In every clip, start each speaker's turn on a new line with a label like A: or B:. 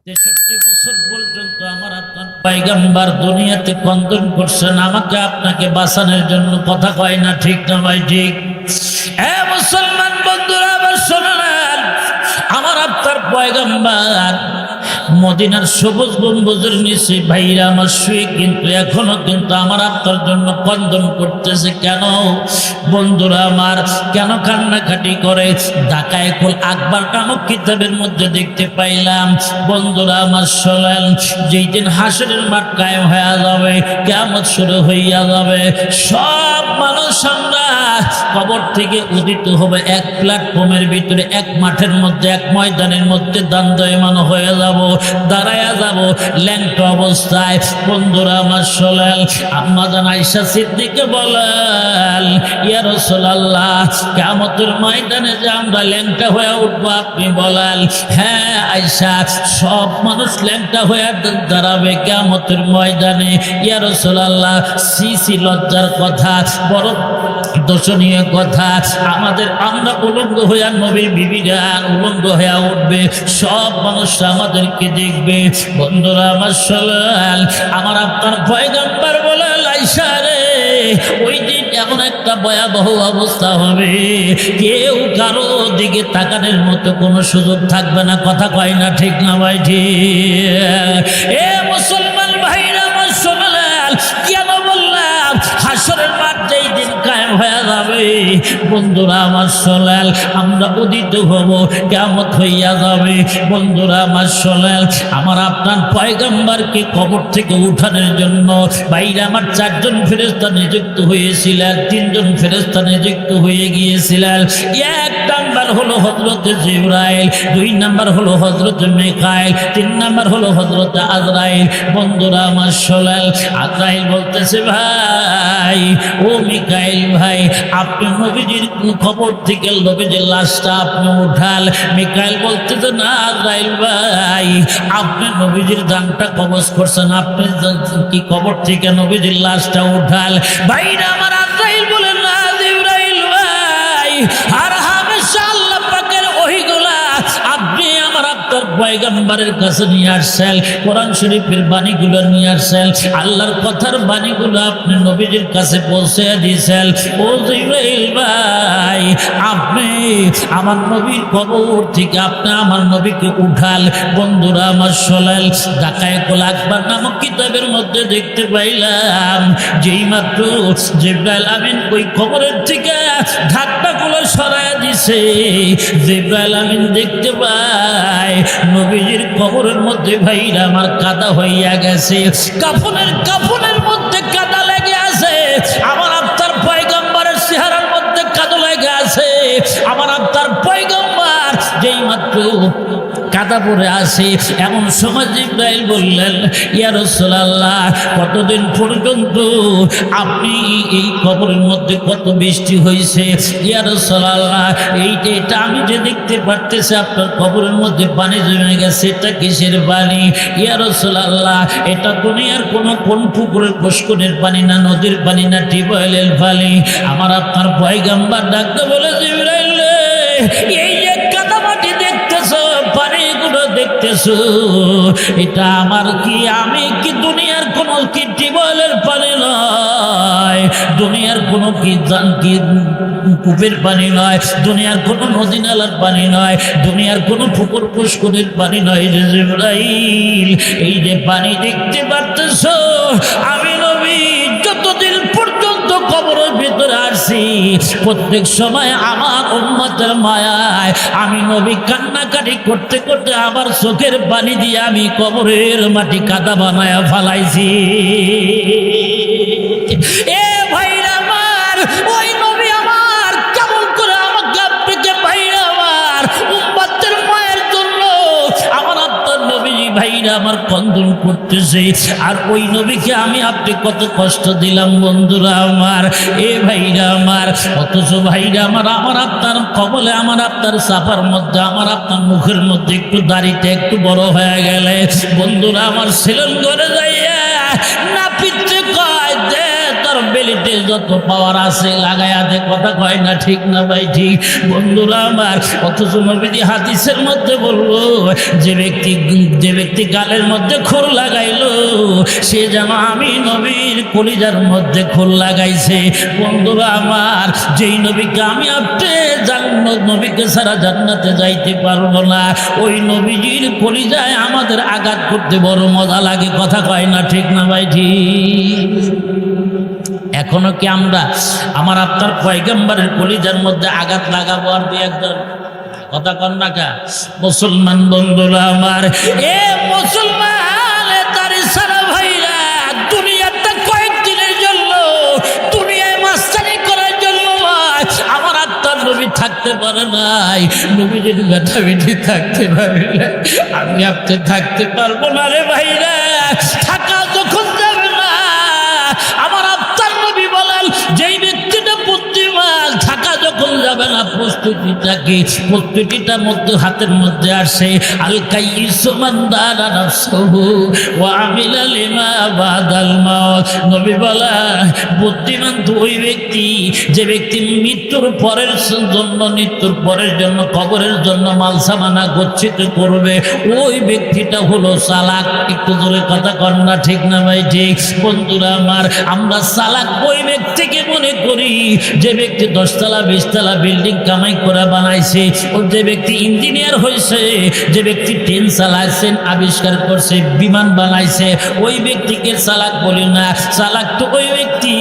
A: 63 বছর পর্যন্ত আমার আপনার পয়গম্বর দুনিয়াতে কন্দন করছেন আমাকে আপনাকে বাঁচানোর জন্য। কথা কয় না ঠিক না ভাই? ঠিক। এ মুসলমান বন্ধুরা আবার শুনুন, আমার আপনার পয়গম্বর মদিনার সবুজ গম্বুজের নিচে ভাইরা আমার শুয়ে কিন্তু এখনো কিন্তু আমার আপনার জন্য কন্দন করতেছে। কেন বন্ধুরা আমার, কেন কান্নাকাটি করে? ঢাকায় কুল আকবর নামক কিতাবের মধ্যে দেখতে পাইলাম বন্ধুরা আমার শোনেন, যেই দিন হাসরের মাঠ কায়েম হয়ে যাবে, কিয়ামত শুরু হইয়া যাবে, সব মানুষ আমরা কবর থেকে উদিত হবে, এক প্ল্যাটফর্মের ভিতরে, এক মাঠের মধ্যে, এক ময়দানের মধ্যে দাণ্ডায়মান হয়ে যাব, দাঁড়ায়া যাব ল্যাংটা অবস্থায়। বন্ধুরা আমার শোনেন, আম্মা জান আয়েশা সিদ্দিকা বলেন, ইয়া রাসূলুল্লাহ, কিয়ামতের ময়দানে যে আমরা ল্যাংটা হয়ে উঠবো, আপনি বলেন। হ্যাঁ আয়েশা, সব মানুষ ল্যাংটা হয়ে দাঁড়াবে কিয়ামতের ময়দানে। ইয়া রাসূলুল্লাহ, সি লজ্জার কথা, বড় দর্শনীয় কথা। আমরা উলঙ্গ হইয়া, নবীর বিবিরা উলঙ্গ হইয়া উঠবে, সব মানুষ আমাদেরকে দেখবে। বন্ধুরা আমার শোনেন, আমার আপনার পয়গম্বর বলে, আয়েশা রে, ওই দিন এমন একটা ভয়াবহ অবস্থা হবে, কেউ কারো দিকে তাকানোর মতো কোনো সুযোগ থাকবে না। কথা কয় না ঠিক না ভাই? ঠিক। এ মুসলমান ভাইরা আমার শোনেন, কেন বললাম হাসরের মাঠ যেই দিন কায়েম হয়ে যাবে, বন্ধুরা আমার শোনেন, আমরা উদিত হব, কিয়ামত হইয়া যাবে। বন্ধুরা আমার শোনেন, আমার আপনার পয়গম্বরকে কবর থেকে উঠানোর জন্য বাইরে আমার 4 জন ফেরেশতা নিযুক্ত হয়েছিলেন, 3 জন ফেরেশতা নিযুক্ত হয়ে গিয়েছিলেন। 1 নাম্বার হলো হযরত জিবরাইল, 2 নাম্বার হলো হযরত মিকাইল, 3 নাম্বার হলো হযরত আজরাইল। বন্ধুরা আমার শোনেন, আজরাইল বলতেছে, ভাই ও মিকাইল ভাই, আপনি নবীজির খবর থেকে নবীজির লাশটা আপনি উঠাল। মিকাইল বলতেছে, না আজরাইল ভাই, আপনি নবীজির জানটা কবজ করছেন, আপনি কি কবর থেকে নবীজির লাশটা উঠাল। ভাইরা আমার আজরাইল বলেন, না জিবরাইল ভাই, আর হামেশা আল্লাহ পাকের ওহীগুলা আপনি আমার আপনার পয়গম্বরের কাছে নিয়ে আসছেন, কোরআন শরীফের বাণীগুলো নিয়ে আসছেন, আল্লাহর কথার বাণীগুলো আপনি নবীজির কাছে পৌঁছে দিয়েছেন। ও জিবরাইল ভাই, আপনি আমার নবীর কবর থেকে আপনি আমার নবীকে উঠাল। বন্ধুরা আমার শোনেন, ঢাকায় কুল আকবর নামক কিতাবের মধ্যে দেখতে পাইলাম, যেই মাত্র জিবরাইল আমিন ওই কবরের থেকে ঢাকনাগুলো সরাইয়া দিছে, জিবরাইল আমিন দেখতে পায় নবীজির কবরের মধ্যে ভাইরা আমার কাদা হইয়া গেছে, কাফনের মধ্যে কাদা লেগে আছে, আমার আপনার পয়গম্বরের চেহারার মধ্যে কাদা লেগে আছে। আমার আপনার পয়গম্বর যেই মাত্র কাদা পড়ে আসে, এমন সময় জিবরাইল বললেন, ইয়া রাসূলুল্লাহ, কতদিন পর্যন্ত আপনি এই কবরের মধ্যে কত বৃষ্টি হয়েছে? ইয়া রাসূলুল্লাহ, এইটা আমি যে দেখতে পারতেছি আপনার কবরের মধ্যে পানি জমে গেছে, এটা কিসের পানি? ইয়া রাসূলুল্লাহ, এটা দুনিয়ার কোন পুকুরের পুষ্করের পানি না, নদীর পানি না, টিউবওয়েলের পানি। আমার আপনার পয়গম্বর ডাকতে বলে, জিবরাইল এই যে কাদা মাটি দেখতেছো, পানিগুলো দেখতেছো, এটা আমার কি, আমি কি দুনিয়ার কোনো কি টিউবওয়েলের পানি নয়, দুনিয়ার কোনো কি কূপের পানি নয়, দুনিয়ার কোনো নদী নালার পানি নয়, দুনিয়ার কোনো পুকুর পুষ্করের পানি নয় রে জিবরাইল, এই যে পানি দেখতে পারতেছো, আমি নবী যতদিন পর্যন্ত কবরের ভিতরে আসি, প্রত্যেক সময় আমার উম্মতের মায়ায় আমি নবী কান্নাকাটি করতে করতে আমার চোখের পানি দিয়ে আমি কবরের মাটি কাদা বানায়া ফালাইছি। এ ভাইরা আমার, ওই নবী আমার কেমন করে আমাকে আপনাকে ভাইরা আমার উম্মতের মায়ের জন্য আমার আপনার নবীজি ভাইরা আমার কন্দন করতেছে, আর ওই নবীকে আমি আপনি কত কষ্ট দিলাম বন্ধুরা আমার। এ ভাইরা আমার, অথচ ভাইরা আমার আপনার কবলে, আমার আপনার সাফার মধ্যে, আমার আপনার মুখের মধ্যে একটু দাড়িতে একটু বড় হয়ে গেলে বন্ধুরা আমার ছিলেন ঘরে যাইয়া না পিচ্ছে কয় দে তোর বেলিতে হাতে যত পাওয়ার আছে লাগায়া দে, কথা কয় না ঠিক না ভাই ঠিক? বন্ধুরা আমার, অথচ নবীজি হাদিসের মধ্যে বললো যে ব্যক্তি গালের মধ্যে খোল লাগাইলো সে যেন আমি নবীর কলিজার মধ্যে খোল লাগাইছে। বন্ধুরা আমার, যেই নবীকে আমি আপনি নবীকে ছাড়া জান্নাতে যাইতে পারবো না, ওই নবীজির কলিজায় আমাদের আঘাত করতে বড় মজা লাগে, কথা কয় না ঠিক না ভাই ঠিক? এখনো কি আমরা আমার আপনার পয়গম্বরের কলিজার মধ্যে আঘাত লাগাবো? আর দুই একজন কথা কন না কা? মুসলমান বন্ধুরা আমার, এ মুসলমান তার সারা ভাইরা, দুনিয়াটা কয়েকদিনের জন্য, দুনিয়ায় মাস্তানি করার জন্য আমার আত্মার নবী থাকতে পারে নাই, নবীদের বেটা বেটি থাকতে পারে না, আমি আপনি থাকতে পারবো না রে ভাইরা। থাকা যখন যাবে না, আমার আত্মার নবী বলেন যেই ব্যক্তিটা বুদ্ধিমান, থাকা যখন যাবে না, প্রস্তুতিটা মধ্যে হাতের মধ্যে আসে। আল কাইয়িসু মান দানা নাফসুহু ওয়া আমিলা লিমা বাদাল মাউত। নবী বলেন বুদ্ধিমান তো ওই ব্যক্তি যে ব্যক্তি মৃত্যুর পরের জন্য, কবরের জন্য মাল সামানা গচ্ছিত করবে, ওই ব্যক্তিটা হলো চালাক। একটু জোরে কথা কর না ঠিক না ভাই ঠিক? বন্ধুরা আমার, আমরা চালাক ওই ব্যক্তিকে মনে করি যে ব্যক্তি 10 তলা 20 তলা বিল্ডিং কামাই করে বানাইছে, ও যে ব্যক্তি ইঞ্জিনিয়ার হয়েছে, যে ব্যক্তি ট্রেন চালাইছেন, আবিষ্কার করছে, বিমান বানাইছে, ওই ব্যক্তিকে চালাক বলি না। চালাক তো ওই ব্যক্তি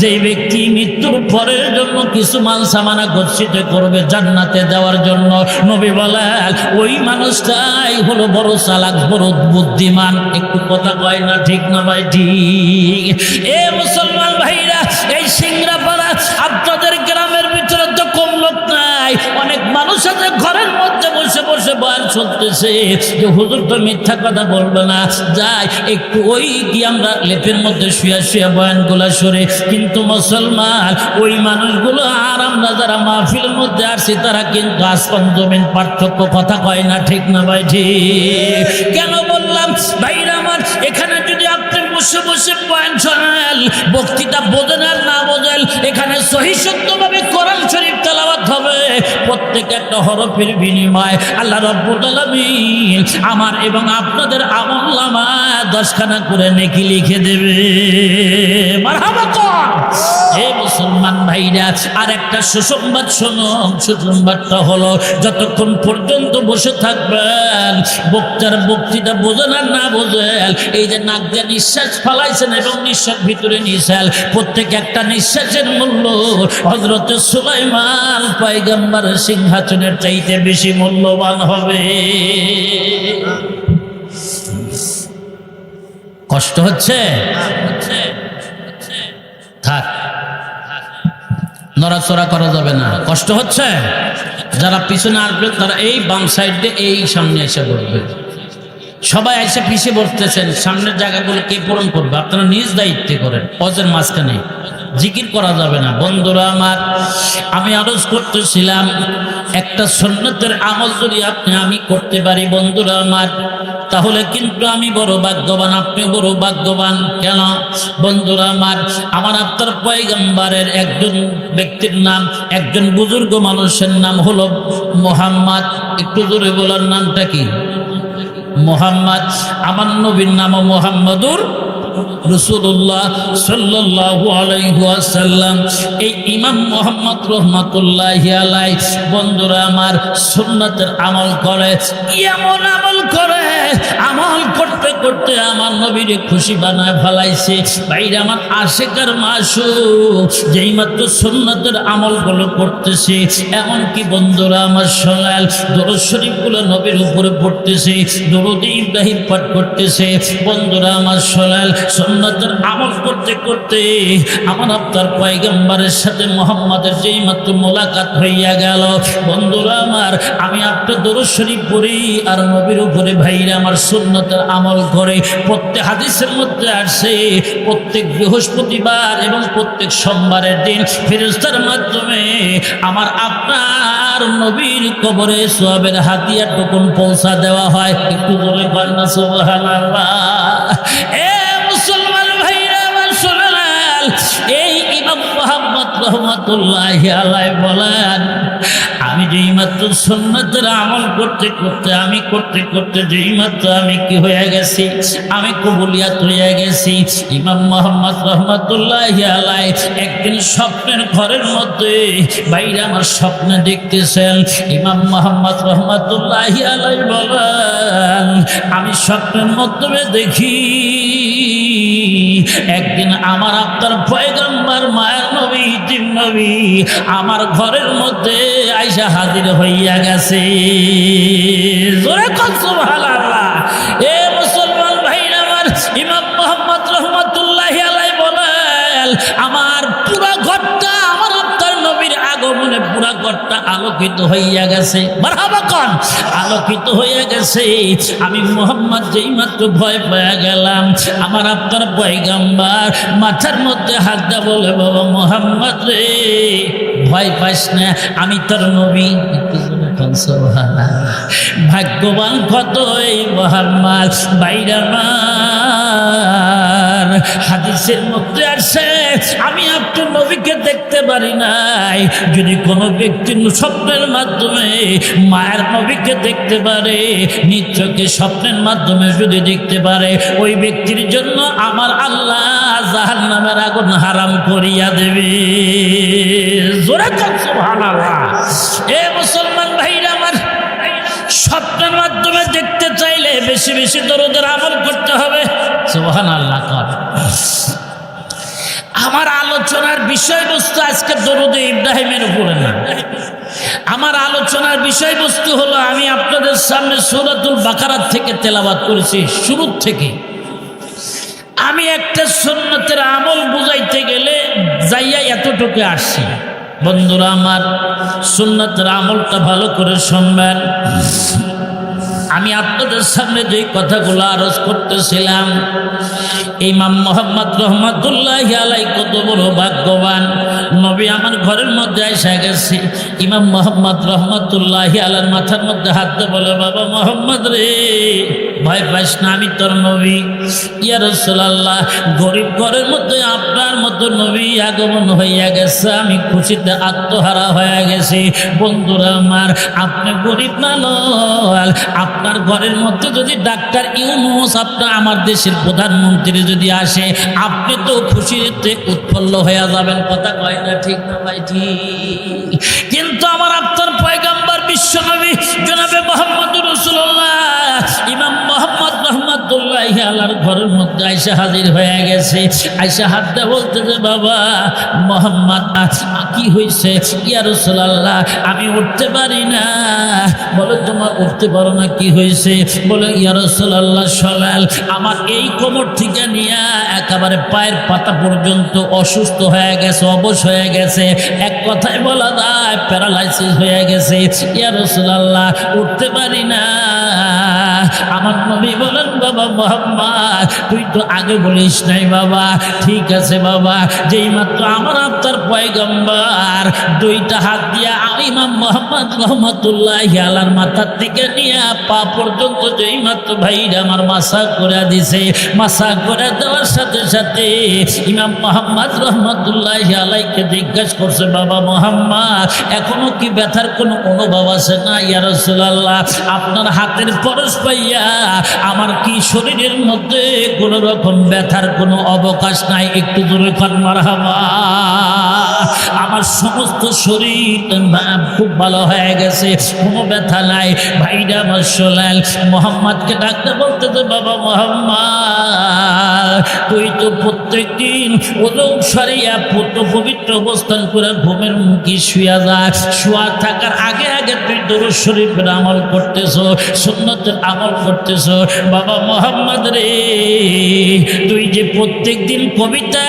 A: যে ব্যক্তি মৃত্যুর পরের জন্য কিছু মাল সামানা গচ্ছিত করবে জান্নাতে দেওয়ার জন্য। নবী বলেন ওই মানুষটাই হলো বড় চালাক, বড় বুদ্ধিমান। একটু কথা কয় না ঠিক না ভাই ঠিক? এ মুসলমান ভাইরা, এই সিংড়াপাড়া আপনাদের গ্রামের ভিতরে তো কম লোক নাই, অনেক মানুষ আছে ঘরের মধ্যে বসে বসে বয়ান চলতেছে যে হুজুর তো মিথ্যা কথা বলবে না, যাই একটু ওই কি আমরা লেপের মধ্যে শুয়া শুয়া বয়ানগুলা সরে। কিন্তু মুসলমান, ওই মানুষগুলো আর আমরা যারা মাহফিলের মধ্যে আসছি তারা কিন্তু আসমান জমিন পার্থক্য, কথা কয় না ঠিক না ভাই ঠিক? কেন বললাম ভাইরা আমার, এখানে যদি আপনি বসে বসে বয়ান শোনেন, বক্তৃতা বোঝেন আর না বোঝেন, এখানে সহি সত্যভাবে কোরআন শরীফ তেলাওয়াত হবে, প্রত্যেক একটা হরফের বিনিময় আল্লাহ রাব্বুল আলামিন আমার এবং আপনাদের আমলনামায় 10 খানা করে নেকি লিখে দেবে। মারহাবা কর। হে মুসলমান ভাইরা, আর একটা সুসংবাদ শোনো। সুসংবাদটা হলো, যতক্ষণ পর্যন্ত বসে থাকবেন, বক্তার বক্তৃতা বোঝেন আর না বোঝেন, এই যে নাক দিয়ে নিঃশ্বাস ফালাইছেন এবং নিঃশ্বাস ভিতরে নিয়েছেন, প্রত্যেক একটা নিঃশ্বাসের মূল্য হযরত সুলাইমান পয়গম্বরের সিংহাসনের চাইতে বেশি মূল্যবান হবে। কষ্ট হচ্ছে? থাক, নড়াচড়া করা যাবে না। কষ্ট হচ্ছে? যারা পিছনে আসবে তারা এই বাম সাইডে, এই সামনে এসে বসবে। সবাই এসে পিছিয়ে বসতেছেন, সামনের জায়গাগুলো কে পূরণ করবে? আপনারা নিজ দায়িত্বে করেন। অজের মাঝখানে জিকির করা যাবে না। বন্ধুরা আমার, আমি আরজ করতেছিলাম একটা সুন্নতের আমল যদি আমি করতে পারি বন্ধুরা আমার, তাহলে কিন্তু আমি বড় ভাগ্যবান, আপনি বড় ভাগ্যবান। কেন বন্ধুরা আমার, আমার আপনার পয়গম্বরের একজন ব্যক্তির নাম, একজন বুজুর্গ মানুষের নাম হলো মুহাম্মদ। একটু জোরে বলার নামটা কি? মুহাম্মদ। আমার নবীর নাম মুহাম্মদুর রাসূলুল্লাহ সাল্লাল্লাহু আলাইহি ওয়াসাল্লাম। এই ইমাম মুহাম্মদ রাহমাতুল্লাহি আলাইহি বন্ধুরা আমার সুন্নাতের আমল করে, এমন আমল করে, আমল করতে করতে আমার নবীরে খুশি বানায় ফেলাইছে। ভাইরা আমার, আশিকার মাসুক যেই মাত্র সুন্নাতের আমলগুলো করতেছে, এমনকি বন্ধুরা আমার শোনাল দরুদ শরীফগুলো নবীর উপরে পড়তেছে, দরুদ ইব্রাহিম পাঠ করতেছে। বন্ধুরা আমার শোনাল সুন্নাতের আমল করতে করতে আমার আপনার পয়গম্বরের সাথে মুহাম্মাদের যেই মাত্র মোলাকাত হইয়া গেল, বন্ধুরা আমার, আমি আপনার দরুদ শরীফ পড়ি আর নবীর উপরে ভাইরা আমার সুন্নাতের আমল করে। প্রত্যেক হাদিসের মধ্যে আসছে প্রত্যেক বৃহস্পতিবার এবং প্রত্যেক সোমবারের দিন ফেরেশতার মাধ্যমে আমার আপনার নবীর কবরে সওয়াবের হাদিয়া টুকুন পৌঁছা দেওয়া হয়। একটু জোরে বলেন না সুবহানাল্লাহ। এ মুসলমান ভাইরা আমার শুনুন, এই রহমাতুল্লাহি আলাইহি বলেন, আমি যেই মাত্র সুন্নতের আমল করতে করতে যেই মাত্র আমি কি হয়ে গেছি, আমি কবুলিয়াত হয়ে গেছি। ইমাম মোহাম্মদ রহমাতুল্লাহি আলাইহি একদিন স্বপ্নের ঘরের মধ্যে বাইরে আমার স্বপ্নে দেখতেছেন। ইমাম মোহাম্মদ রহমাতুল্লাহি আলাইহি বলেন, আমি স্বপ্নের মাধ্যমে দেখি একদিন আমার আপনার পয়গম্বর মায়ের নবী জিন নবী আমার ঘরের মধ্যে আইসা হাজির হইয়া গেছে। জোরে কোন সুবহানাল্লাহ। এ মুসলমান ভাইরা আমার, ইমাম মোহাম্মদ রহমাতুল্লাহি আলাইহি বলেন, আমার পুরা ঘরটা আমার আপনার নবীর আগমনে পুরা ঘরটা আলোকিত হইয়া গেছে। মারহাবা কোন, আলোকিত হইয়া গেছে। আমি মোহাম্মদ যেই মাত্র ভয় পেয়ে গেলাম, আমার আপনার পয়গম্বর মাথার মধ্যে হাত দিয়ে বলে, বাবা মোহাম্মদ রে, ভয় পাস না, আমি তোর নবী। ভাগ্যবান কত এই মোহাম্মদ বাইরা আমার। হাদিসের মধ্যে আসে, আমি আপনার নবীকে দেখতে পারি নাই। যদি কোনো ব্যক্তি স্বপ্নের মাধ্যমে মায়ের নবীকে দেখতে পারে, নিশ্চয়ই স্বপ্নের মাধ্যমে যদি দেখতে পারে, ওই ব্যক্তির জন্য আমার আল্লাহ জাহান্নামের আগুন হারাম করিয়া দেবে। জোরে কোন সুবহানাল্লাহ। এ মুসলমান ভাইরা আমার, স্বপ্নের মাধ্যমে দেখতে চাইলে বেশি বেশি দরুদের আমল করতে হবে। সুবহানাল্লাহ। আমার আলোচনার বিষয়বস্তু আজকে দরুদে ইব্রাহিমের উপরে না। আমার আলোচনার বিষয়বস্তু হলো, আমি আপনাদের সামনে সূরাতুল বাকারা থেকে তেলাওয়াত করেছি শুরু থেকে। আমি একটা সুন্নতের আমল বুঝাইতে গেলে যাইয়া এতটুকু আসছি। বন্ধুরা আমার, সুন্নতের আমলটা ভালো করে শুনবেন। আমি আপনাদের সামনে যে কথাগুলো আরজ করতেছিলাম, ইমাম মোহাম্মদ রহমাতুল্লাহি আলাইহি কত বড় ভাগ্যবান নবী আমার ঘরের মধ্যে এসে গেছে। ইমাম মোহাম্মদ রহমাতুল্লাহি আলাইহির মাথার মধ্যে হাত দিয়ে বলে, বাবা মোহাম্মদ রে, ভয় পাস না, আমি তোর নবী। ইয়া রাসূলুল্লাহ, গরিব ঘরের মধ্যে আপনার মতো নবী আগমন হইয়া গেছে, আমি খুশিতে আত্মহারা হয়ে গেছি। বন্ধুরা আমার, আপনি গরিব মানুষ, আপনার ঘরের মধ্যে যদি ডাক্তার ইউনূস, আপনার আমার দেশের প্রধানমন্ত্রী যদি আসে, আপনি তো খুশিতে উৎফুল্ল হয়ে যাবেন। কথা কয় না, ঠিক না ভাই? ঠিক। কিন্তু আমার আপনার পয়গম্বর বিশ্বনবী জনাবে মুহাম্মদুর রাসূলুল্লাহ ইমাম মোহাম্মদ রহমাতুল্লাহি আলাইহির ঘরের মধ্যে আইসা হাজির হয়ে গেছে। আইসা হাত দিয়ে বলতেছে, বাবা মোহাম্মদ কি হয়েছে? ইয়া রাসূলুল্লাহ, আমি উঠতে পারি না। বলে, তোমার উঠতে পারো না, কি হয়েছে? বলে, ইয়া রাসূলুল্লাহ শোনেন, আমার এই কোমর থেকে নিয়ে একেবারে পায়ের পাতা পর্যন্ত অসুস্থ হয়ে গেছে, অবশ হয়ে গেছে, এক কথায় বলা যায় প্যারালাইসিস হয়ে গেছে। ইয়া রাসূলুল্লাহ, উঠতে পারি না। আমার নবী বলেন, বাবা মুহাম্মদ, তুই তো আগে বলিস নাই বাবা। ঠিক আছে বাবা, যেই মাত্র আমার আপনার পয়গম্বর দুইটা হাত দিয়া ইমাম মোহাম্মদ রহমাতুল্লাহি আলাইহির মাথার থেকে নিয়ে পা পর্যন্ত যেই মাত্র ভাইরা আমার মাসাজ করে দিছে, মাসাজ করে দেওয়ার সাথে সাথে ইমাম মোহাম্মদ রহমাতুল্লাহি আলাইহিকে জিজ্ঞাসা করছে, বাবা মুহাম্মদ, এখনো কি ব্যথার কোনো অনুভব আছে না? ইয়া রাসূলুল্লাহ, আপনার হাতের পরশ পাইয়া আমার কি শরীরের মধ্যে কোনো রকম ব্যথার কোনো অবকাশ নাই। একটু জোরে কান মারহাবা। আমার সমস্ত শরীর খুব ভালো হয়ে গেছে, কোনো ব্যথা নাই। ভাইরা আমার শোনেন, মোহাম্মদকে ডাকতে বলতে, বাবা মোহাম্মদ, তুই তো প্রত্যেক দিন ওযু সারিয়া পবিত্র অবস্থান করে ঘুমের মুখে শুয়া যায়। শুয়া থাকার আগে আগে তুই দরুদ শরীফের আমল করতেছো, সুন্নতের আমল করতেছো। বাবা মোহাম্মদ রে, তুই যে প্রত্যেক দিন কবিতা,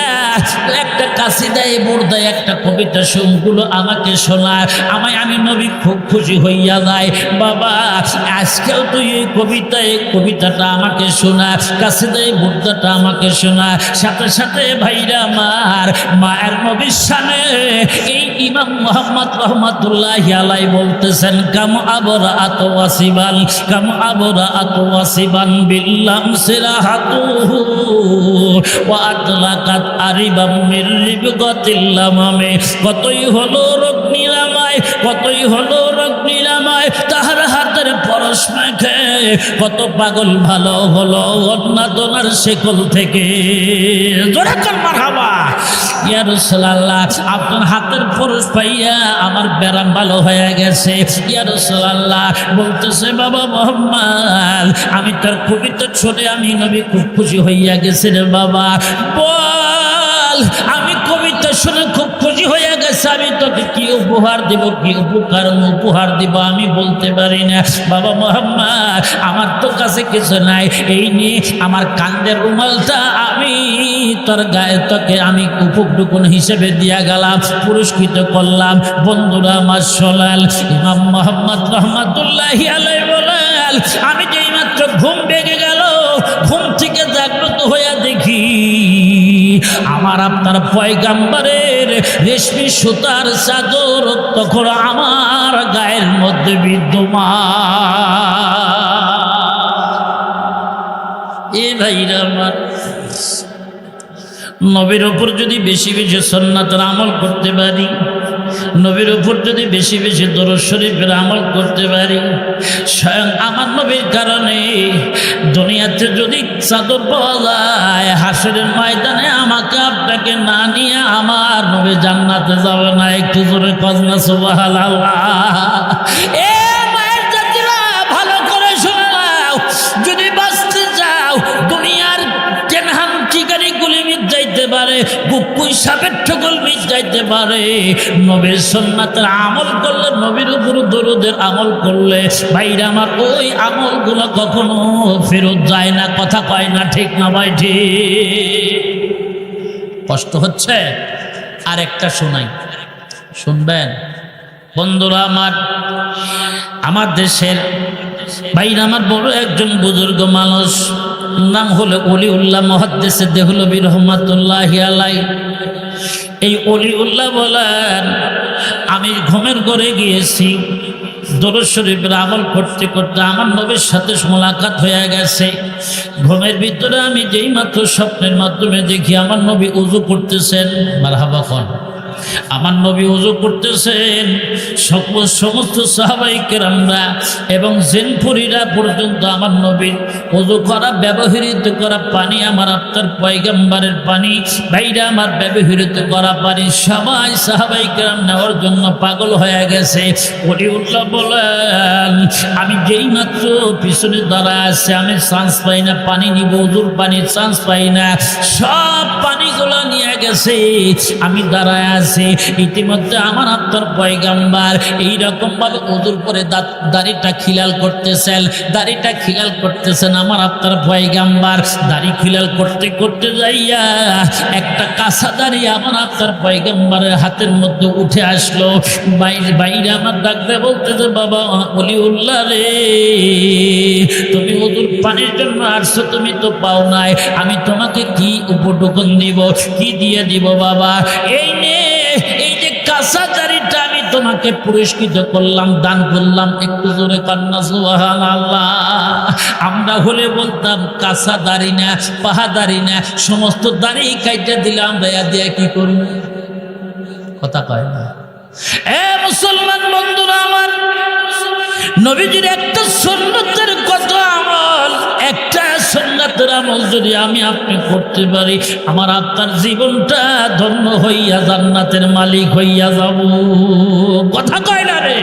A: একটা কাসিদায় বোরদায় একটা কবিতা গুলো আমাকে শোনায়, আমি নবী খুব খুশি হইয়া যায়। বাবা, আজকেও তুই এই কবিতাটা আমাকে শোনা, কাসিদায় বোরদাটা আমাকে শোনা। সাথে সাথে ভাইরা আমার, মায়ের নবীর শানে এই ইমাম মুহাম্মদ রহমাতুল্লাহি আলাইহি বলতেছেন কাম আবরাআত ওয়াসিবান কাম আবরাআত ওয়াসিবান বিল্লাম সিরাহাতুহু ওয়া আতলাকাত আরিবাম মির রিবগাতিল্লামামে কতই হলো রোগ নিরাময় কতই হলো রোগ নিরাময় তাহার হাতের পরশ মেখে কত পাগল ভালো হলো অন্যাদনার শেকল থেকে জোরে কর মারহাবা ইয়া রাসূলুল্লাহ আপনার হাতের পরশ পাইয়া আমার ব্যারাম ভালো হয়ে গেছে ইয়া রাসূলুল্লাহ বলতেছে বাবা মুহাম্মদ আমি তোর কবিতা শুনে আমি নবী খুব খুশি হইয়া গেছি রে বাবা বল আমি কবিতা শুনে খুব খুশি হয়ে গেছে আমি তোকে কি উপহার দেব কি উপহার দিব আমি বলতে পারি না বাবা মুহাম্মদ আমার তো কাছে কিছু নাই এই নিয়ে আমার কান্দের রুমালটা আমি তোর গায়ে তোকে আমি উপঢুকুন হিসেবে দিয়া গেলাম পুরস্কৃত করলাম বন্ধুরা আমার শোনাল ইমাম মুহাম্মদ রহমাতুল্লাহি আলাইহি বলেন আমি যেই মাত্র ঘুম ভেঙে গেল ঘুম থেকে জাগ্রত হইয়া দেখি আমার আপনার পয়গাম্বরের রেশমি সুতার চাদর তখন আমার গায়ের মধ্যে বিদ্যমান এ ভাইরা আমার নবীর উপর যদি বেশি বেশি সুন্নাতের আমল করতে পারি নবীর উপর যদি বেশি বেশি দরুদ শরীফের আমল করতে পারি স্বয়ং আমার নবীর কারণে দুনিয়াতে যদি চাদর পাওয়া যায় হাসরের ময়দানে আমাকে আপনাকে না নিয়ে আমার নবী জান্নাতে যাবে না একটু জোরে কজনা সুবহানাল্লাহ এ মায়ের জাতিরা ভালো করে শুনে নাও যদি বাঁচতে চাও দুনিয়ার কেনহান ঠিকানি গুলি মিট যাইতে পারে বুকুই সাপের ঠকল মিট যাইতে পারে নবীর সুন্নাতের আমল করলে নবীর উপর দরুদের আমল করলে ভাইরা আমার ওই আমলগুলো কখনো ফেরত যায় না কথা কয় না ঠিক না ভাই ঠিক কষ্ট হচ্ছে আর একটা শোনাই শুনবেন বন্ধুরা আমার দেশের ভাইরা আমার বড় একজন বুজুর্গ মানুষ নাম হলো ওলিউল্লাহ মুহাদ্দিস দেহলভী রহমাতুল্লাহি আলাইহি এই ওলিউল্লাহ বলেন আমি ঘুমের ঘরে গিয়েছি দরুদ শরীফের আমল করতে করতে আমার নবীর সাথে মোলাকাত হয়ে গেছে ঘুমের ভিতরে আমি যেই মাত্র স্বপ্নের মাধ্যমে দেখি আমার নবী ওযু করতেছেন মারহাবা খান আমার নবী ওযু করতেছেন সমস্ত সাহাবায়ে কেরামরা এবং জিনপুরীরা পর্যন্ত আমার নবীর ওযু করা ব্যবহৃত করা পানি আমার আপনার পয়গম্বরের পানি ভাইরা আমার ব্যবহৃত করা পানি সবাই সাহাবায়ে কেরাম নেওয়ার জন্য পাগল হয়ে গেছে ওলিউল্লাহ বলেন আমি যেই মাত্র পিছনে দাঁড়ায় আছে আমি চান্স পাই না পানি নিব ওযুর পানি চান্স পাই না সব পানিগুলো নিয়ে গেছে আমি দাঁড়ায় আছি ইতিমধ্যে আমার আপনার পয়গম্বর এইরকম ভাবে ওযুর করে দাড়িটা খিলাল করতেছেন আমার আপনার পয়গম্বর দাড়ি খিলাল করতে করতে যাইয়া একটা কাঁচা দাড়ি আমার আপনার পয়গম্বরের হাতের মধ্যে উঠে আসলো বাইরে আমার ডাকতে বলতেছে বাবা ওলিউল্লাহ রে তুমি ওযুর পানির জন্য আসছো তুমি তো পাও নাই আমি তোমাকে কি উপঢৌকন দিব কি দিয়ে দিব বাবা এই যে কাঁচা দাড়িটা আমি তোমাকে পুরস্কৃত করলাম দান করলাম একটু জোরে কান্না সুবহানাল্লাহ আমরা হলে বলতাম কাঁচা দাড়ি না পাহা দাড়ি না সমস্ত দাড়ি কাইটা দিলে আমরা দিয়া কি করি কথা কয় না এ মুসলমান বন্ধুরা আমার নবীজির একটা সুন্নতের কথা আমল একটা সুন্নতের আমল যদি আমি আপনি করতে পারি আমার আপনার জীবনটা ধন্য হইয়া জান্নাতের মালিক হইয়া যাব কথা কয় না রে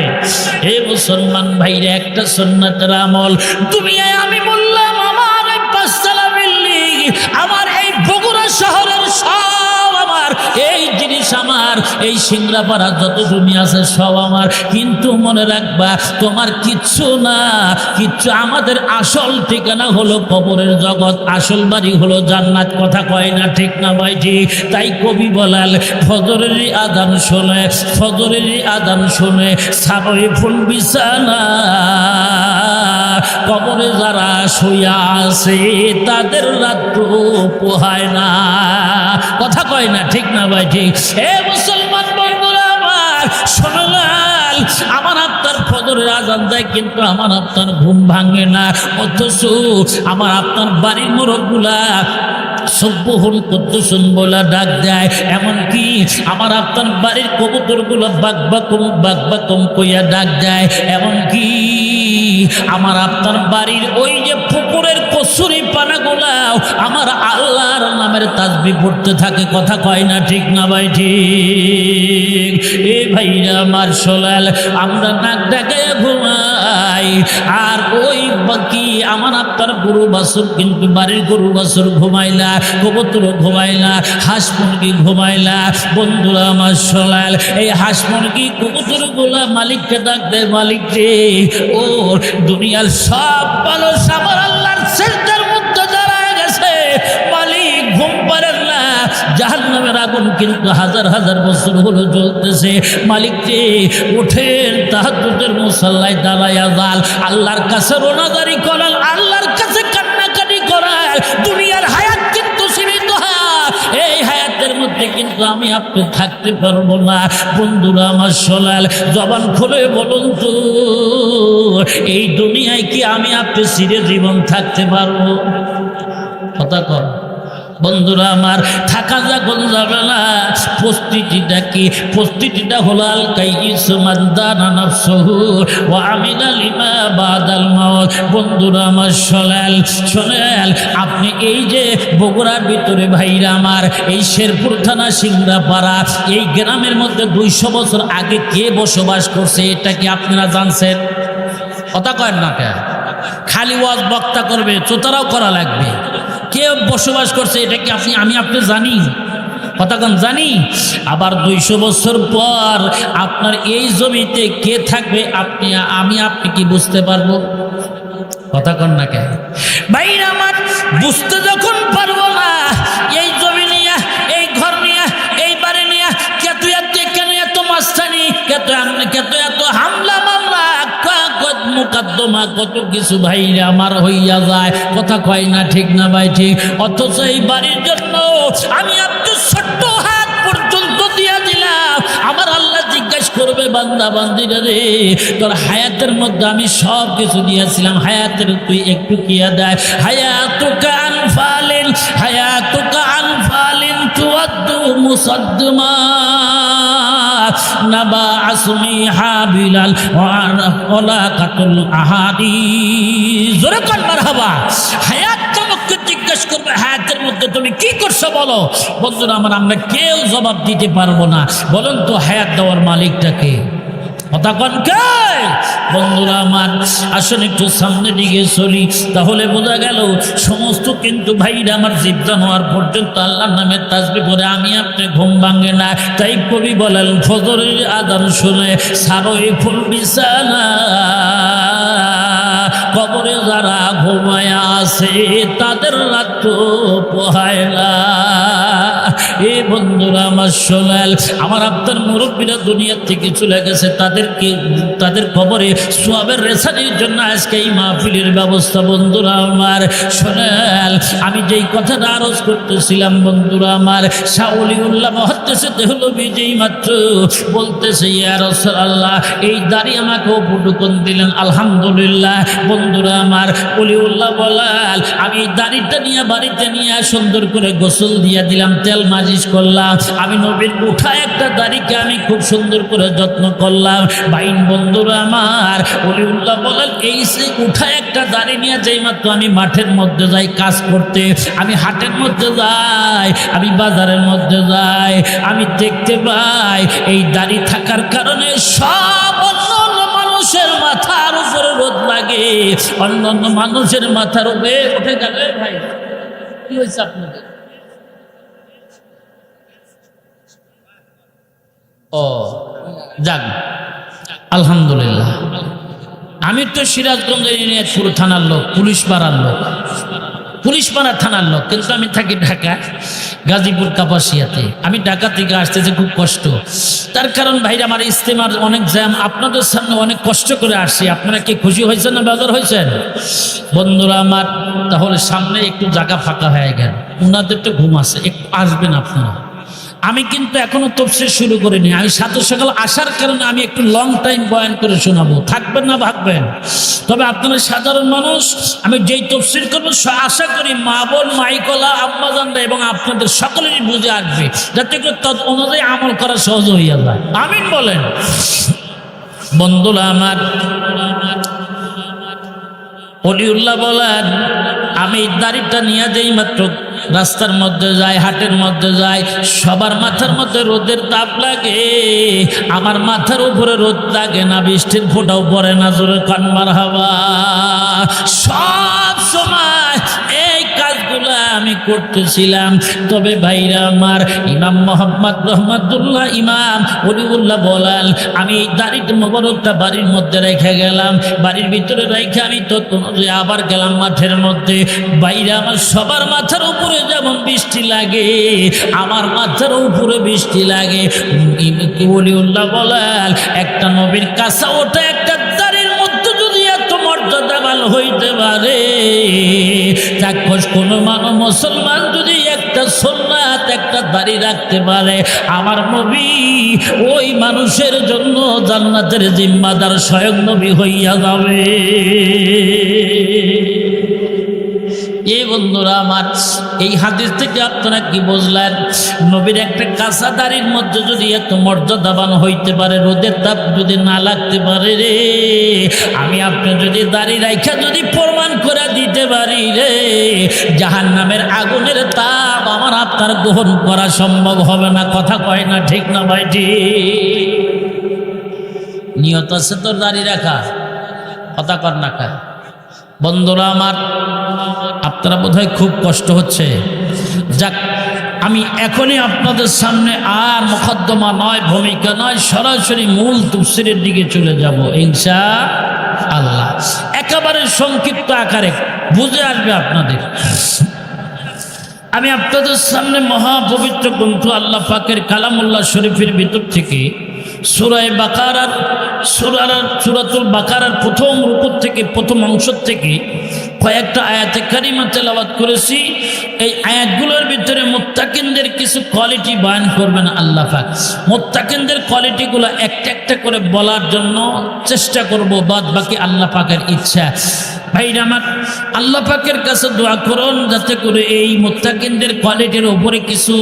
A: হে মুসলমান ভাইরা একটা সুন্নতের আমল দুনিয়ায় আমি বললাম আমার এই পাঁচতলা বিল্ডিং আমার এই বগুড়া শহরের সব আমার এই জিনিস আমার এই সিংড়াপাড়া যত জমি আছে সব আমার কিন্তু মনে রাখবা তোমার কিচ্ছু না কিচ্ছু আমাদের আসল ঠিকানা হলো কবরের জগৎ আসল বাড়ি হলো জান্নাত কথা কয় না ঠিক না ভাই ঠিক তাই কবি বলাল ফজরের আযান শুনে সাবরে ফুল বিছানা কবরে যারা শুয়া আছে তাদের রাত পোহায় না কথা কয় না ঠিক না ভাই ঠিক হে মুসলমান বন্ধুরা আমার শোনাল আমার আপনার ফজরের আজান দেয় কিন্তু আমার আপনার ঘুম ভাঙে না, অথচ আমার আপনার বাড়ির মোরগগুলা সব্বহুল কুদ্দুসুন বলা ডাক দেয়, এমনকি আমার আপনার বাড়ির কবুতরগুলো বাকবাকুম কইয়া ডাক দেয়, এমনকি আমার আপনার বাড়ির ওই যে পুকুরের কসুরি পানাগুলাও আমার আল্লাহর নামের তাসবিহ পড়তে থাকে। কথা কয় না ঠিক না ভাই ঠিক? এ ভাইরা আমার সোলাল, আমরা নাক ডাকে ঘুমাই আর ওই বাকি আমার আপনার গরু বাছুর কিন্তু বাড়ির গরু বাছুর ঘুমাইলা, কবুতর ঘুমাইলা, হাঁস মুরগি ঘুমাইলা। বন্ধুরা আমার সোলাল, এই হাঁস মুরগি কবুতর গুলা মালিককে ডাক দেয়, মালিক রে ও দুনিয়ার সব মানুষ আমার আল্লাহর সেজদার মধ্যে দাঁড়ায় গেছে, মালিক ঘুম পারেন না, জাহান্নামের আগুন কিন্তু হাজার হাজার বছর হলো জ্বলতেছে, মালিক রে উঠেন তাহাজ্জুদের মুসাল্লায় দাঁড়ায়া যান, আল্লাহর কাছে রোনাদারি করাল, আল্লাহর কাছে কান্নাকাটি করাল। দুনিয়ার হায়াত কিন্তু সীমিত, এই হায়াতের মধ্যে কিন্তু আমি আপনি থাকতে পারবো না। বন্ধুরা আমার সোলাল, জবান খুলে বলুন তো এই দুনিয়ায় কি আমি আপনি চিরজীবন থাকতে পারবো? কথা কর বন্ধুরা আমার, থাকা যখন যাবে না, প্রস্তুতিটা কি? প্রস্তুতিটা হলো আল কাইয়িস মান দানা নাফসুহু ওয়া আমিলা লিমা বাদাল মাউত। বন্ধুরা আমার সোলাল, শোনেন আপনি এই যে বগুড়ার ভিতরে ভাইরা আমার, এই শেরপুর থানা সিংড়াপাড়া এই গ্রামের মধ্যে 200 বছর আগে কে বসবাস করছে এটা কি আপনারা জানছেন? কথা কয়েন না কে? খালি ওয়াজ বক্তা করবে, চোতারাও করা লাগবে। কে বসবাস করছে এটা কি আমি আপনি জানি? কথা কন জানি? আবার 200 বছর পর আপনার এই জমিতে কে থাকবে আপনি কি বুঝতে পারবো? কথা কন না কে ভাই আমার? বুঝতে যখন পারবো না, এই জমি নিয়ে, এই ঘর নিয়ে, এই বাড়ি নিয়ে কেন এত মাস্তানি, কেত এত হামলা মামলা মুকদ্দমা কত কিছু ভাইরা আমার হইয়া যায়। কথা কয় না ঠিক না ভাই ঠিক? অথচ এই বাড়ির জন্য আমি আপনি ছোট্ট হাত পর্যন্ত দিয়া দিলাম। আমার আল্লাহ জিজ্ঞাসা করবে, বান্দা বান্দিরা রে তোর হায়াতের মধ্যে আমি সব কিছু দিয়েছিলাম, হায়াতের তুই একটু কিয়া দেয়? হায়াতুকা আনফালিন তুআদ্দু মুসাদ্দমা নাবা আসমি হাবিলাল ওয়ালা কাতুল আহাদিস। জোরে কান মারহাবা। হায়াত তোমাকে জিজ্ঞেস করবে, হায়াতের মধ্যে তুমি কি করছো বলো। বন্ধুরা আমার, আমরা কেউ জবাব দিতে পারবো না। বলুন তো হায়াত দেওয়ার মালিকটাকে? কথা কন কে? বন্ধুরা আমার, আসলে একটু সামনে দিকে চলি, তাহলে বোঝা গেল সমস্ত কিন্তু ভাইরা আমার জীবদান হওয়ার পর্যন্ত আল্লাহর নামে তাসবিহ পড়ে আমি আপনি ঘুম ভাঙে না। তাই কবি বলেন, ফজরের আযান শুনে সারোই ফুল বিছানা, কবরে যারা ঘুমায় আছে তাদের রাত তো পোহায় না। এ বন্ধুরা আমার সোনাল, আমার আপনার মুরব্বীরা দুনিয়া থেকে চলে গেছে, তাদের কবরে সওয়াবের রেসানির জন্য আজকে এই মাহফিলের ব্যবস্থা। বন্ধুরা আমার সোনাল, আমি যেই কথাটা আরজ করতেছিলাম বন্ধুরা আমার, শাহ ওলিউল্লাহ মুহাদ্দিসে দেহলভী যেই মাত্র বলতেছে, ইয়া রাসূলুল্লাহ এই দাড়ি আমাকে উপটুকন দিলেন, আলহামদুলিল্লাহ। বন্ধুরা আমার, ওলিউল্লাহ বলাল আমি দাড়িটা নিয়ে বাড়িতে নিয়ে সুন্দর করে গোসল দিয়ে দিলাম, তেল মালিশ করলাম, আমি নবীর উঠা একটা দাড়িকে আমি খুব সুন্দর করে যত্ন করলাম। বাইন বন্ধুরা আমার, ওলিউল্লাহ বলাল এই সে উঠা একটা দাড়ি নিয়ে যেই মাত্র আমি মাঠের মধ্যে যাই কাজ করতে, আমি হাটের মধ্যে যাই, আমি বাজারের মধ্যে যাই, আমি দেখতে পাই এই দাড়ি থাকার কারণে সব অন্য মানুষের মাথার উপরে রোদ লাগে, অন্য মানুষের মাথার উপরে উঠে যাবে। ভাই কি হয়েছে আপনাদের? ও যাক, আলহামদুলিল্লাহ। আমি তো সিরাজগঞ্জের ইনায়তপুর থানার লোক, পুলিশ পাড়ার থানার লোক, কিন্তু আমি থাকি ঢাকা গাজীপুর কাপাসিয়াতে। আমি ঢাকা থেকে আসতেছি খুব কষ্ট, তার কারণ ভাইরা আমার ইজতেমার অনেক জ্যাম, আপনাদের সামনে অনেক কষ্ট করে আসছি। আপনারা কি খুশি হয়েছেন না বেজার হয়েছেন? বন্ধুরা আমার, তাহলে সামনে একটু জায়গা ফাঁকা হয়ে গেল, ওনাদের তো ঘুম আছে, একটু আসবেন আপনারা। আমি কিন্তু এখনো তফসির শুরু করিনি। আমি সাথে সকাল আসার কারণে আমি একটু লং টাইম বয়ান করে শোনাবো, থাকবেন না ভাববেন। তবে আপনারা সাধারণ মানুষ, আমি যেই তফসির করবো আশা করি মা বোন মাইকলা আম্মাজানরা এবং আপনাদের সকলেরই বুঝে আসবে, যাতে করে তদ অনুযায়ী আমল করা সহজ হইয়া যায়। আমিন বলেন। বন্ধুরা আমার, অলিউল্লাহ বলেন, আমি দাড়িটা নিয়ে যেই মাত্র রাস্তার মধ্যে যাই, হাটের মধ্যে যাই, সবার মাথার মধ্যে রোদের তাপ লাগে, আমার মাথার উপরে রোদ লাগে না, বৃষ্টির ফোঁটাও পড়ে না। জোরে কান মারহাবা। সব সময় এই কাজগুলো আমি করতেছিলাম। তবে ভাইরা আমার, ইমাম মোহাম্মদ রহমাতুল্লাহ ইমাম অলিউল্লাহ বলেন, আমি এই দাড়িটা মোবারকটা বাড়ির মধ্যে রেখে গেলাম। বাড়ির ভিতরে রেখে আমি তো আবার গেলাম মাঠের মধ্যে। বাইরে আমার সবার মাথার উপরে যেমন বৃষ্টি লাগে, আমার মাথার উপরে বৃষ্টি লাগে। ওলিউল্লাহ বলেন, একটা নবীর কাছে ওটা একটা দাড়ির মধ্যে যদি এত মর্যাদাবান হইতে পারে, চাক্ষুষ কোনো মানব মুসলমান যদি একটা সুন্নাত একটা দাড়ি রাখতে পারে, আমার নবী ওই মানুষের জন্য জান্নাতের জিম্মাদার স্বয়ং নবী হইয়া যাবে। এই বন্ধুরা আমার, এই হাদিস থেকে আপনারা কি বুঝলেন? নবীর একটা কাঁচা দাড়ির মধ্যে যদি এত মর্যাদাবান হইতে পারে, রোদের তাপ যদি না লাগতে পারে রে, আমি আপনি যদি দাড়ি রাখা যদি প্রমাণ করে দিতে পারি রে, জাহান্নামের আগুনের তাপ আমার আপনার গ্রহণ করা সম্ভব হবে না। কথা কয় না, ঠিক না ভাই? ঠিক নিয়ত আছে তোর দাড়ি রাখা, কথা কর না খায়। বন্ধুরা আমার, আপনারা বোধহয় খুব কষ্ট হচ্ছে। যাক, আমি এখনই আপনাদের সামনে আর মুকদ্দমা নয়, ভূমিকা নয়, সরাসরি মূল তাফসীরের দিকে চলে যাব ইনশাআল্লাহ। একেবারে সংক্ষিপ্ত আকারে বুঝে আসবে আপনাদের। আমি আপনাদের সামনে মহাপবিত্র গ্রন্থ আল্লাহ পাকের কালামুল্লাহ শরীফের ভিতর থেকে সূরাতুল বাকারার প্রথম রুকু থেকে, প্রথম অংশ থেকে কয়েকটা আয়াতে কারিমা তেলাওয়াত করেছি। এই আয়াতগুলোর ভিতরে মুত্তাকিনদের কিছু কোয়ালিটি বয়ান করবেন আল্লাহ পাক। মুত্তাকিনদের কোয়ালিটিগুলো একটা একটা করে বলার জন্য চেষ্টা করব, বাদ বাকি আল্লাহ পাকের ইচ্ছা। ভাইরা আমার, আল্লাহ পাকের কাছে দোয়া করুন যাতে করে এই মুত্তাকিনদের কোয়ালিটির উপরে কিছু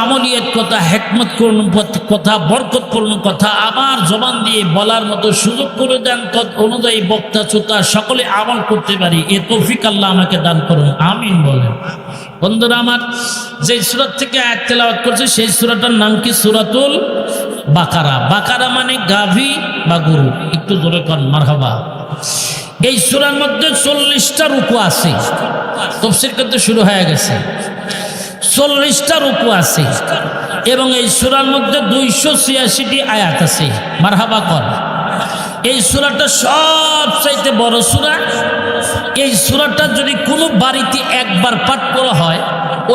A: আমলিয়াত কথা, হিকমতপূর্ণ কথা, বরকতপূর্ণ কথা আমার জবান দিয়ে বলার মতো সুযোগ করে দেন, তদ অনুযায়ী বক্তা শ্রোতা সকলে আমল করতে পারি, এ তৌফিক আল্লাহ আমাকে দান করুন। আমিন বলেন। বন্ধুরা আমার, যে সূরা থেকে আয়াত তেলাওয়াত করছে সেই সূরাটার নাম কি? সূরাতুল বাকারা। বাকারা মানে গাভী বা গরু। একটু জোরে কর মারহাবা। এই সূরার মধ্যে 40টা রুকু আছে। তাফসীর করতে শুরু হয়ে গেছে। 40টা রুকু আছে এবং এই সূরার মধ্যে 286টি আয়াত আছে। মারহাবা কর। এই সূরাটা সবচাইতে বড় সূরা। এই সূরাটা যদি কোনো বাড়িতে একবার পাঠ করা হয়,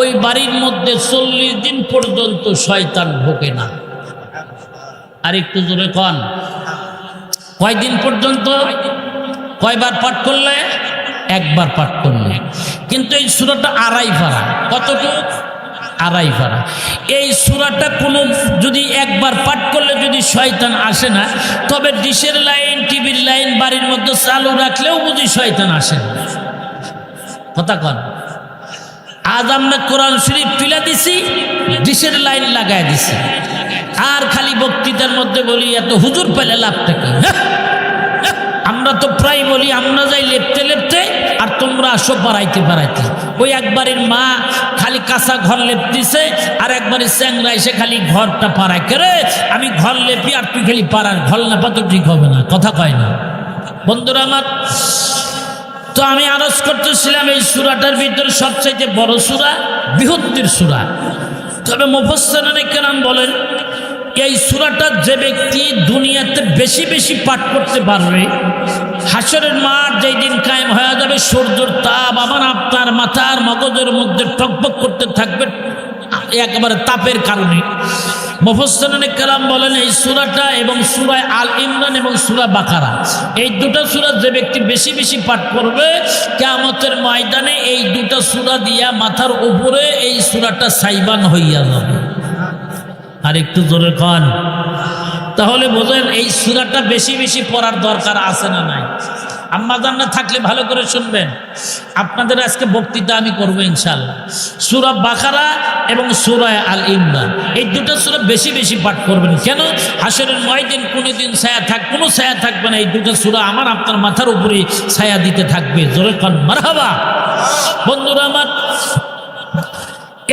A: ওই বাড়ির মধ্যে 40 দিন পর্যন্ত শয়তান ঢোকে না। আর একটু জোরে কন, কয়দিন পর্যন্ত? কয়বার পাঠ করলে? একবার পাঠ করলে। কিন্তু এই সূরাটা আড়াই পারা। কতটুকু? আড়াই পারা। এই সূরাটা কোনো যদি একবার পাঠ করলে যদি শয়তান আসে না, তবে ডিশের লাইন, টিভির লাইন বাড়ির মধ্যে চালু রাখলেও বুঝি শয়তান আসে না। কথা কন। আজ আমরা কোরআন শরীফ তুলে দিছি, ডিশের লাইন লাগাই দিছি, আর খালি বক্তৃতার মধ্যে বলি এত হুজুর পেলে লাভটা কি? আমরা তো প্রায় বলি আমরা যাই লেপতে লেপতে আর তোমরা আসো পাড়াইতে পাড়াইতে। ওই একবারের মা খালি কাঁচা ঘর লেপতেছে আর একবারের চ্যাংরা এসে খালি ঘরটা পাড়ায়। করে আমি ঘর লেপি আর তুই খালি পাড়ার, ঘর লেপা তো ঠিক হবে না। কথা কয় না বন্ধুরা আমার। তো আমি আরজ করতেছিলাম এই সূরাটার ভিতরে সবচাইতে বড় সূরা, বৃহত্তর সূরা। তবে মুফাসসিরিনে কেরাম বলেন, এই সূরাটা যে ব্যক্তি দুনিয়াতে বেশি বেশি পাঠ করতে পারবে, হাসরের মাঠ যেই দিন কায়েম হয়ে যাবে, সূর্যের তাপ আমার আপনার মাথার মগজের মধ্যে টকবক করতে থাকবে একেবারে তাপের কারণে। মুফাসসিরিনে কেরাম বলেন এই সূরাটা এবং সূরা আল ইমরান এবং সূরা বাকারা, এই দুটো সূরা যে ব্যক্তি বেশি বেশি পাঠ করবে, কিয়ামতের ময়দানে এই দুটো সূরা দিয়া মাথার উপরে এই সূরাটা সাইবান হইয়া যাবে। আর একটু জোরে কন। তাহলে বোঝেন এই সূরাটা বেশি বেশি পড়ার দরকার আছে না নাই? আম্মা জান্নাত থাকলে ভালো করে শুনবেন। আপনাদের আজকে বক্তৃতা আমি করবো ইনশাআল্লাহ। সূরা বাকারা এবং সূরা আল ইমরান, এই দুটো সূরা বেশি বেশি পাঠ করবেন। কেন? হাসরের ময়দান কোনোদিন কোনো ছায়া থাকবে না, এই দুটো সূরা আমার আপনার মাথার উপরে ছায়া দিতে থাকবে। জোরে কন মারহাবা। বন্ধুরা আমার,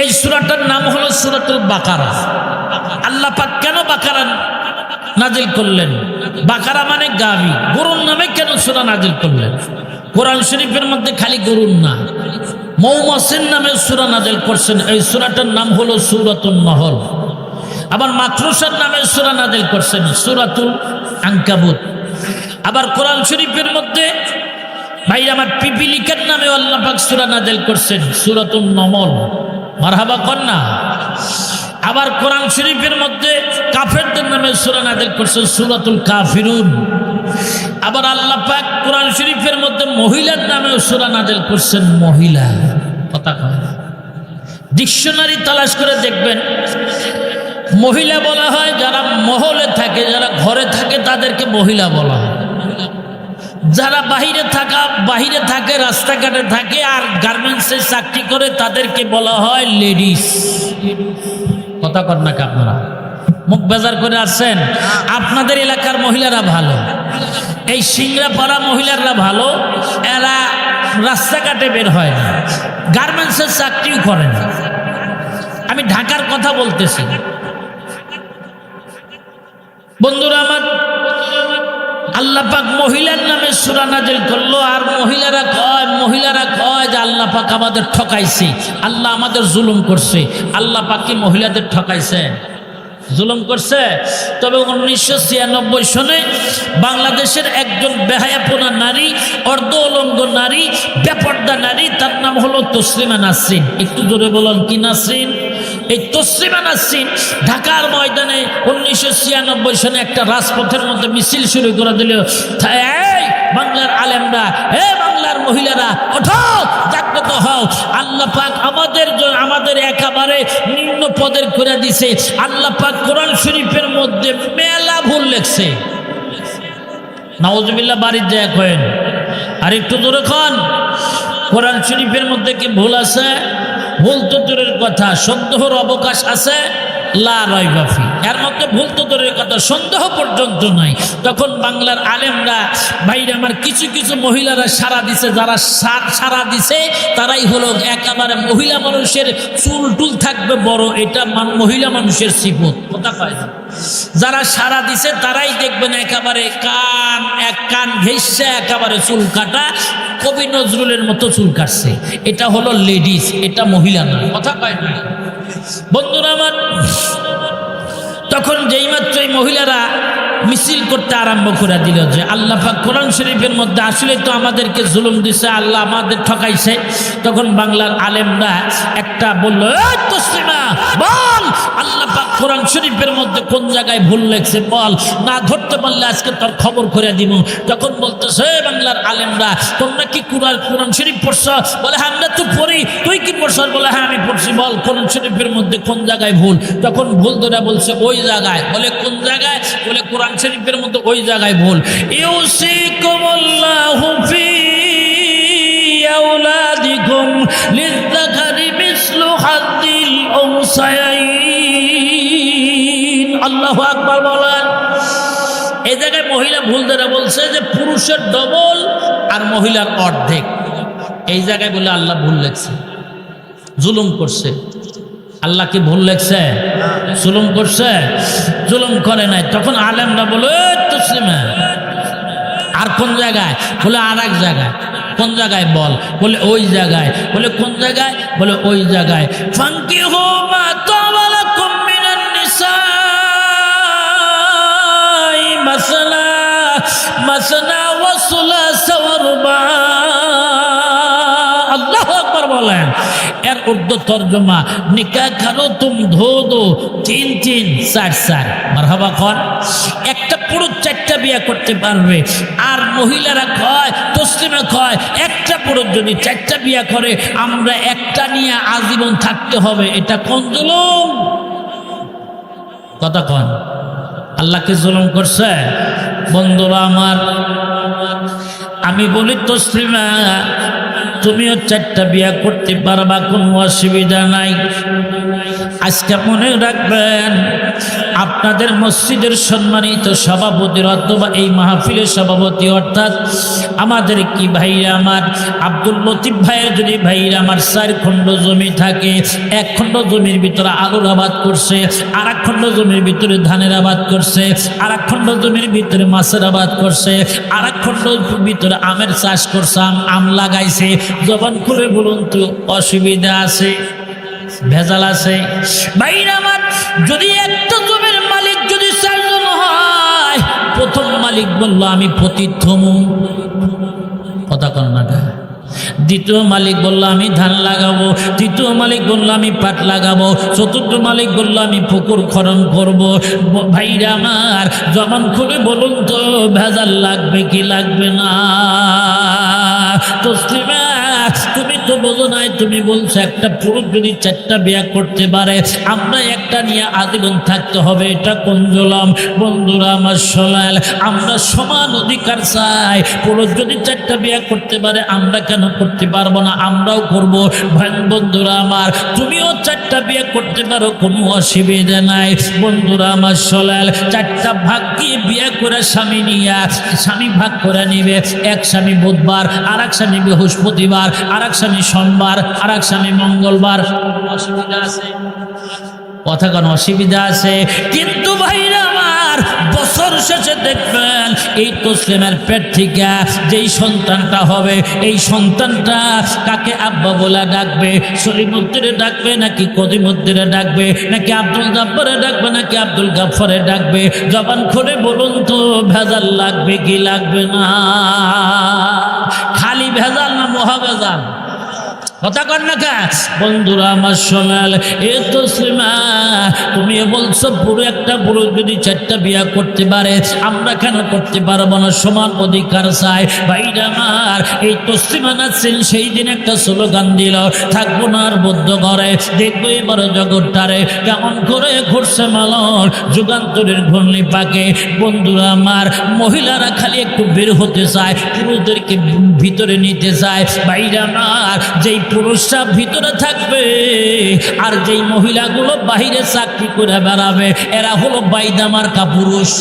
A: এই সূরাটার নাম হলো সূরাতুল বাকারা। আল্লাহ পাক কেন বাকারা নাজিল করলেন? বাকারা মানে গাভী, গরুর নামে কেন সূরা নাজিল করলেন? কোরআন শরীফের মধ্যে খালি গরুর না, মৌমাছির নামে সূরা নাজিল করছেন। এই সূরাটার নাম হলো সূরাতুন নহল। আবার মাকরুসার নামে সূরা নাজিল করছেন, সূরাতুল আনকাবুত। আবার কোরআন শরীফের মধ্যে ভাই আমার পিপিলিকার নামে আল্লাহ পাক সূরা নাজিল করছেন, সূরাতুন নমল। মারহাবা কন্যা। আবার কোরআন শরীফের মধ্যে কাফেরদের নামে সূরা নাজিল করছেন, সূরাতুল কাফিরুন। আবার আল্লাহ পাক কোরআন শরীফের মধ্যে মহিলার নামে সূরা নাজিল করছেন, মহিলা। কথা কয় না। ডিকশনারি তালাশ করে দেখবেন, মহিলা বলা হয় যারা মহলে থাকে, যারা ঘরে থাকে তাদেরকে মহিলা বলা হয়। যারা বাহিরে থাকে, রাস্তাঘাটে থাকে আর গার্মেন্টসে চাকরি করে তাদেরকে বলা হয় লেডিস। কথা কর না আপনারা মুখ বেজার করে আসছেন। আপনাদের এলাকার মহিলারা ভালো, এই সিংড়াপাড়া মহিলারা ভালো, এরা রাস্তাঘাটে বের হয় না, গার্মেন্টসের চাকরিও করে না। আমি ঢাকার কথা বলতেছি। বন্ধুরা আমার, আল্লাহ পাক মহিলার নামে সূরা নাজিল করলো। আর মহিলারা কয় যে আল্লাহ পাক আমাদের ঠকাইছে, আল্লাহ আমাদের জুলুম করছে। আল্লাহ পাক কি মহিলাদের ঠকাইছে? জুলুম করছে? তবে 1996 সনে বাংলাদেশের একজন বেহায়াপনা নারী, অর্ধ উলঙ্গ নারী, বেপর্দা নারী, তার নাম হলো তসলিমা নাসরিন। একটু জোরে বলুন, কি নাসরিন? এই তসলিমা নাসরিন ঢাকার ময়দানে 1996 সনে একটা রাজপথের মধ্যে মিছিল শুরু করে দিল। এই বাংলার আলেমরা, হে বাংলার মহিলারা, ওঠো, জাগ্রত হও। আল্লাহ পাক আমাদের একেবারে নিম্ন পদের করে দিছে। আল্লাহ পাক কোরআন শরীফের মধ্যে মেলা ভুল লেখছে। নাউজুবিল্লাহ, বাড়ির যায় কয়েন। আর একটু দূরে খান, কোরআন শরীফের মধ্যে কি ভুল আছে? ভুল তো দূরের কথা, সন্দেহের অবকাশ আছে, লা রাইবা ফি। এর মধ্যে ভুল তো দূরের কথা, সন্দেহ পর্যন্ত নাই। তখন বাংলার আলেমরা ভাইরা আমার, কিছু কিছু মহিলারা সারা দিছে। যারা সারা দিছে তারাই হলো একেবারে মহিলা মানুষের চুল টুল থাকবে বড়, এটা মহিলা মানুষের সিফত। কথা কয় না? যারা সারা দিছে তারাই দেখবেন একেবারে এক কান ঘেঁষে একেবারে চুল কাটা, কবি নজরুলের মতো চুল কাটছে। এটা হলো লেডিস, এটা মহিলা না। কথা কয় না? বন্ধুরা আমার, তখন যেই মাত্র এই মহিলারা মিছিল করতে আরম্ভ করে দিল যে আল্লাহ পাক কোরআন শরীফের মধ্যে আসলে তো আমাদেরকে জুলুম দিছে, আল্লাহ আমাদের ঠকাইছে। তখন বাংলার আলেমরা একটা বললো, তসলিমা বল, আল্লাহ পাক কোরআন শরীফের মধ্যে কোন জায়গায় ভুল লেখছে বল, না ধরতে পারলে আজকে তোর খবর করে দিব। তখন বলতেছে বাংলার আলেমরা, তোমরা কি কোরআন শরীফ পড়ছ? বলে হ্যাঁ আমরা তো পড়ি। তুই কি পড়ছ? বলে হ্যাঁ আমি পড়ছি। বল কোরআন শরীফের মধ্যে কোন জায়গায় ভুল? তখন ভুল ধরে বলছে ওই জায়গায়। বলে কোন জায়গায়? বলে কোরআন শরীফের মধ্যে ওই জায়গায় ভুল। ইউসিকুমুল্লাহু ফি আওলাদিকুম লিযযাকারি মিসলু হাদ্দিল উনসায়াইন। আল্লাহু আকবার বলেন। এই জায়গায় মহিলা ভুল ধরে বলছে যে পুরুষের ডবল আর মহিলার অর্ধেক। এই জায়গায় বলে আল্লাহ ভুল লেখছে, জুলুম করছে। আল্লাহ কি ভুল লেখছে? জুলুম করছে? জুলুম করে নাই। তখন আলেমরা বলে তসলিমা, আর কোন জায়গায়? বলে আর এক জায়গায়। কোন জায়গায় বল? বলে ওই জায়গায়। বলে কোন জায়গায়? বলে ওই জায়গায়। ফানকিহু মা তাবা লাকুম মিনান নিসাই মাসনা মাসনা ওয়া সুলাসা ওয়া রুবা। আল্লাহু আকবার বলেন। এর উর্দু তর্জমা, নিকাহ কারো তুম ধো দো, 3 3 4 4। মারহাবা কর। একটা পুরুষ 4টা বিয়ে করতে পারবে। আর মহিলারা কয়, তসলিমা কয়, একটা পুরুষ যদি 4টা বিয়ে করে আমরা একটা নিয়ে আজীবন থাকতে হবে। এটা কোন জুলুম? কথা কন, আল্লাহকে জুলুম করছে? বন্ধুরা আমার, আমি বলি তসলিমা, তুমিও 4টা বিয়া করতে পারবা, কোনো অসুবিধা নাই। আজকে মনে রাখবেন, আপনাদের মসজিদের সম্মানিত সভাপতির অথবা এই মাহফিলের সভাপতি অর্থাৎ আমাদের কি ভাইরা আমার আব্দুল লতিফ ভাইয়ের যদি ভাইরা আমার 4 খণ্ড জমি থাকে, 1 খণ্ড জমির ভিতরে আলুর আবাদ করছে, আর 1 খণ্ড জমির ভিতরে ধানের আবাদ করছে, আর 1 খণ্ড জমির ভিতরে মাছের আবাদ করছে, আর 1 খণ্ড ভিতরে আমের চাষ করছে, আম লাগাইছে। জবান খুলে বলুন তো অসুবিধা আছে? ভেজাল আছে? ভাইরা আমার, যদি একটা জমির মালিক যদি 4 জন হয়, প্রথম মালিক বলল আমি পতিথমু, কথা কন না। দ্বিতীয় মালিক বলল আমি ধান লাগাবো, তৃতীয় মালিক বলল আমি পাট লাগাবো, চতুর্থ মালিক বলল আমি পুকুর খনন করব। ভাইরা আমার, জবান খুলে বলুন তো ভেজাল লাগবে কি লাগবে না? তসলিমা, তুমি তো বোঝো নাই, তুমি বলছো একটা পুরুষ যদি 4টা বিয়া করতে পারে, আমরা একটা নিয়ে আজীবন থাকতে হবে, এটা কোন জুলুম? বন্ধুরা আমার শোনাল, আমরা সমান অধিকার চাই। পুরুষ যদি 4টা বিয়া করতে পারে, আমরা কেন করতে পারবো না? আমরাও করবো। বন্ধুরা আমার, তুমিও 4টা বিয়ে করতে পারো, কোনো অসুবিধা নাই। বন্ধুরা আমার শোনাল, 4টা ভাগ দিয়ে বিয়ে করে স্বামী নিয়ে, স্বামী ভাগ করে নিবে। এক স্বামী বুধবার, আর এক স্বামী বৃহস্পতিবার, আর এক স্বামী সোমবার, আর এক স্বামী মঙ্গলবার। অসুবিধা আছে? কথা কোন অসুবিধা আছে? কিন্তু ভাইরা আমার, বছর শেষে দেখবেন এই তসলিমের পেট থেকে যেই সন্তানটা হবে, এই সন্তানটা কাকে আব্বা বলে ডাকবে? সলিমুদ্দিনে ডাকবে নাকি কদিমুদ্দিনে ডাকবে, নাকি আব্দুল গাফফারে ডাকবে, নাকি আব্দুল গাফফারে ডাকবে? জবান খুলে বলুন তো ভেজাল লাগবে কি লাগবে না? খালি ভেজাল না মহা ভেজাল? কথা কন না কা? বন্ধুরা আমার শোনাল, এ তসলিমা, তুমি বলছো পুরো একটা পুরুষ যদি 4টা বিয়া করতে পারে, আমরা কেন করতে পারবো না? সমান অধিকার চাই। ভাইরা আমার, এই তসলিমা নাসরিন সেই দিন একটা স্লোগান দিল, থাকবো না আর বদ্ধ ঘরে, দেখবো এবার জগৎটারে কেমন করে ঘুরছে মালন যুগান্তরের ঘূর্ণি পাকে। বন্ধুরা আমার, মহিলারা খালি একটু বের হতে চায়, পুরুষদেরকে ভিতরে নিতে চায়। ভাইরা আমার, যেই পুরুষরা ভিতরে থাকবে আর যেই মহিলাগুলো বাহিরে চাকরি করে বেড়াবে, এরা হলো বাইদামার্কা পুরুষ।